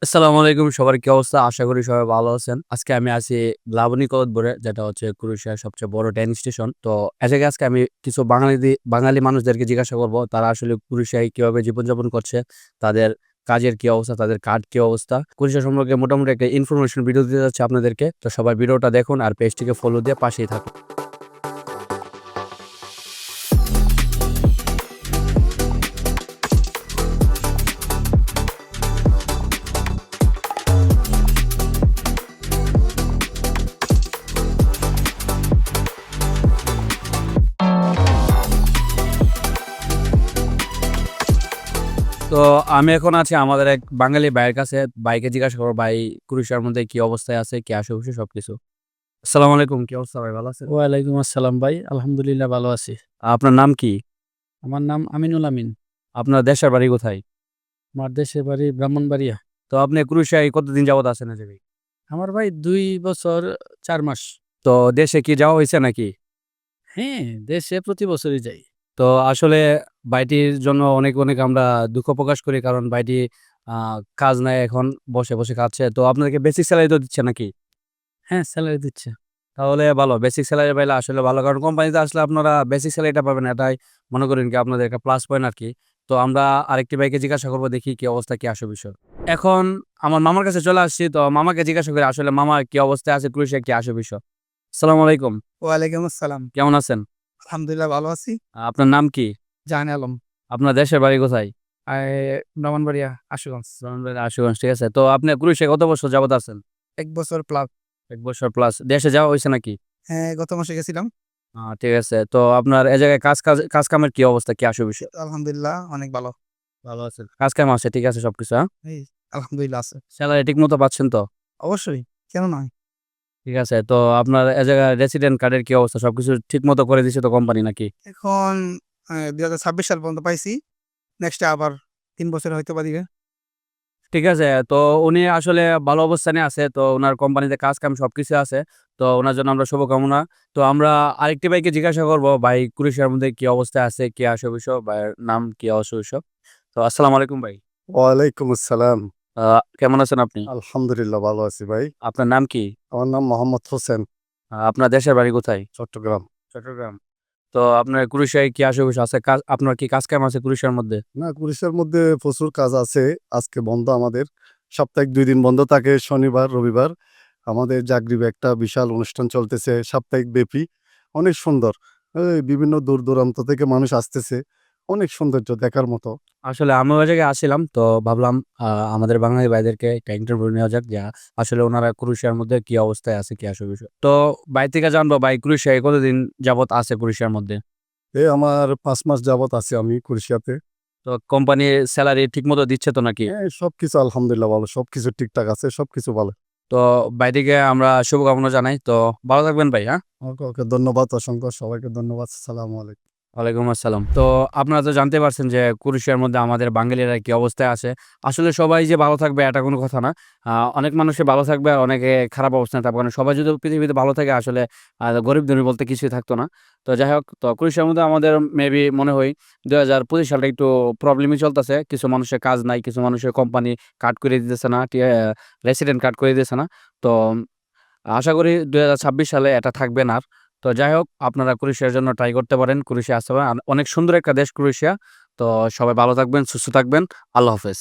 আসসালামু আলাইকুম, সবার কি অবস্থা? আশা করি সবাই ভালো আছেন। আজকে আমি আছি লাবণীকোটপুরে, যেটা হচ্ছে ক্রোয়েশিয়ার সবচেয়ে বড় ট্রেন স্টেশন। তো এ জায়গায় আজকে আমি কিছু বাঙালি মানুষদেরকে জিজ্ঞাসা করব, তারা আসলে ক্রোয়েশিয়ায় কিভাবে জীবনযাপন করছে, তাদের কাজের কি অবস্থা, তাদের কার্ড কি অবস্থা। ক্রোয়েশিয়া সম্পর্কে মোটামুটি একটা ইনফরমেশন ভিডিও দিতে যাচ্ছি আপনাদেরকে। তো সবাই ভিডিওটা দেখুন আর পেজটিকে ফলো দিয়ে পাশেই থাকুন। তো আমি এখন আছি আমাদের এক বাঙালি ভাইয়ের কাছে। ভাইকে জিজ্ঞাসা করবো, ভাই ক্রোয়েশিয়ার মধ্যে কি অবস্থায় আছে, কি আশেপাশে সবকিছু। আসসালামু আলাইকুম, কি অবস্থা ভাই, ভালো আছেন? ওয়ালাইকুম আসসালাম ভাই। আলহামদুলিল্লাহ ভালো আছি। আপনার নাম কি? আমার নাম আমিনুল আমিন। আপনার দেশের বাড়ি কোথায়? আমার দেশের বাড়ি ব্রাহ্মণবাড়িয়া। তো আপনি ক্রোয়েশিয়ায় কতদিন যাবত আছেন এই জায়গায়? আমার ভাই ২ বছর ৪ মাস। তো দেশে কি যাওয়া হইছে নাকি? হ্যাঁ, দেশে প্রতি বছরই যাই। তো আসলে ভাইটির জন্য অনেক আমরা দুঃখ প্রকাশ করি, কারণ ভাইটি আ কাজ নাই, এখন বসে খাচ্ছে। তো আপনাদেরকে বেসিক স্যালারি তো দিচ্ছে নাকি? হ্যাঁ, সেলারি দিচ্ছে। তাহলে ভালো। বেসিক স্যালারি পাইলে আসলে ভালো। কারণ কোম্পানিতে আসলে আপনারা বেসিক স্যালারিটা পাবেন, এটাই মনে করেন কি আপনাদের একটা প্লাস পয়েন্ট আরকি। তো আমরা আরেকটি ভাইকে জিজ্ঞাসা করব, দেখি কি অবস্থা, কি আসল বিষয়। এখন আমার মামার কাছে চলে আসছি। তো মামাকে জিজ্ঞাসা করি আসলে মামা কি অবস্থায় আছে, ক্রোয়েশিয়া কি আসল বিষয়। আসসালামু আলাইকুম। ওয়ালাইকুম আসসালাম। কেমন আছেন? আলহামদুলিল্লাহ ভালো আছি। আপনার নাম কি? জাহান আলম। আপনার দেশের বাড়ি কোথায়? ব্রাহ্মণবাড়িয়া, আশুগঞ্জ। ব্রাহ্মণবাড়িয়া, আশুগঞ্জ। ঠিক আছে। তো আপনি ক্রুইসে কত বছর যাবত আছেন? ১ বছর প্লাস। ১ বছর প্লাস। দেশে যাওয়া হইছে নাকি? হ্যাঁ, গত মাসে গেছিলাম। ঠিক আছে। তো আপনার এ জায়গায় কাজ কামের কি অবস্থা? কি আসল এই বিষয়? তো আলহামদুলিল্লাহ অনেক ভালো। ভালো আছেন। কাজ কাম আছে, ঠিক আছে সবকিছু, হ্যাঁ? এই আলহামদুলিল্লাহ আছে। সেলারি ঠিকমতো পাচ্ছেন তো? অবশ্যই, কেন নয়? ঠিক আছে। তো আপনার এ জায়গায় রেসিডেন্ট কার্ডের কি অবস্থা? সবকিছু ঠিকমতো করে দিছে তো কোম্পানি নাকি? এখন ২০২৬ সাল পর্যন্ত পাইছি। নেক্সট এ আবার ৩ বছর হয়তোবা দিবে। ঠিক আছে। তো উনি আসলে ভালো অবস্থানে আছে। তো উনার কোম্পানিতে কাজ-কাম সবকিছু আছে। তো উনার জন্য আমরা শুভকামনা। তো আমরা আরেকটি ভাইকে জিজ্ঞাসা করব, ভাই ক্রোয়েশিয়ার মধ্যে কি অবস্থায় আছে, কি আসল বিষয়, ভাইয়ের নাম কি, অবশ্য বিষয়। তো আসসালামু আলাইকুম ভাই। ওয়ালাইকুম আসসালাম। আ কেমন আছেন আপনি? আলহামদুলিল্লাহ ভালো আছি ভাই। আপনার নাম কি? আমার নাম মোহাম্মদ হোসেন, আপনার দেশের বাড়ি কোথায়? চট্টগ্রাম। চট্টগ্রাম। তো আপনার ক্রোয়েশিয়ায় কি আসল বিষয় আছে? আপনার কি কাজ-কাম আছে ক্রোয়েশিয়ার মধ্যে? না, কুরিশের মধ্যে প্রচুর কাজ আছে। আজকে বন্ধ আমাদের। সাপ্তাহিক ২ দিন বন্ধ থাকে, শনিবার, রবিবার। আমাদের জাগরিবে একটা বিশাল অনুষ্ঠান চলতেছে সাপ্তাহিক ব্যাপী। অনেক সুন্দর। বিভিন্ন দূর-দূরান্ত থেকে মানুষ আসতেছে। অনেক সৌন্দর্য দেখার মতো। আসলে আমিও ওই জায়গায় আসছিলাম। তো ভাবলাম আ আমাদের বাঙালি ভাইদেরকে একটা ইন্টারভিউ নেওয়া যাক, যে আসলে উনারা ক্রোয়েশিয়ার মধ্যে কি অবস্থায় আছে, কি আসল বিষয়। তো ভাই থেকে জানবো, ভাই ক্রোয়েশিয়ায় কতদিন যাবত আছে ক্রোয়েশিয়ার মধ্যে? আমার ৫ মাস যাবৎ আছি আমি কুরিশিয়াতে। তো কোম্পানি সেলারি ঠিকমতো দিচ্ছে তো নাকি? সবকিছু আলহামদুলিল্লাহ ভালো। সবকিছু ঠিকঠাক আছে। সবকিছু ভালো। তো ভাই থেকে আমরা শুভকামনা জানাই। তো ভালো থাকবেন ভাই, হ্যাঁ? ওকে ধন্যবাদ অসংখ্য। সবাইকে ধন্যবাদ। আসসালামু আলাইকুম। ওয়ালাইকুম আসসালাম। তো আপনারা তো জানতে পারছেন যে ক্রোয়েশিয়ার মধ্যে আমাদের বাঙালিরা কি অবস্থায় আছে। আসলে সবাই যে ভালো থাকবে এটা কোনো কথা না। অনেক মানুষই ভালো থাকবে আর অনেকে খারাপ অবস্থানে থাকবে। কারণ সবাই যদি পৃথিবীতে ভালো থাকে, আসলে গরিব-ধনী বলতে কিছুই থাকতো না। তো যাই হোক, তো ক্রোয়েশিয়ার মধ্যে আমাদের মেবি মনে হয় ২০২৫ সালটা একটু প্রবলেমই চলতেছে। কিছু মানুষের কাজ নাই, কিছু মানুষের কোম্পানি কার্ড করে দিতেছে না, রেসিডেন্ট কার্ড করে দিতেছে না। তো আশা করি ২০২৬ সালে এটা থাকবে না আর। তো যাই হোক, আপনারা ক্রোয়েশিয়ার জন্য ট্রাই করতে পারেন। ক্রোয়েশিয়া আসতে পারেন। অনেক সুন্দর একটা দেশ ক্রোয়েশিয়া। তো সবাই ভালো থাকবেন, সুস্থ থাকবেন। আল্লাহ হাফেজ।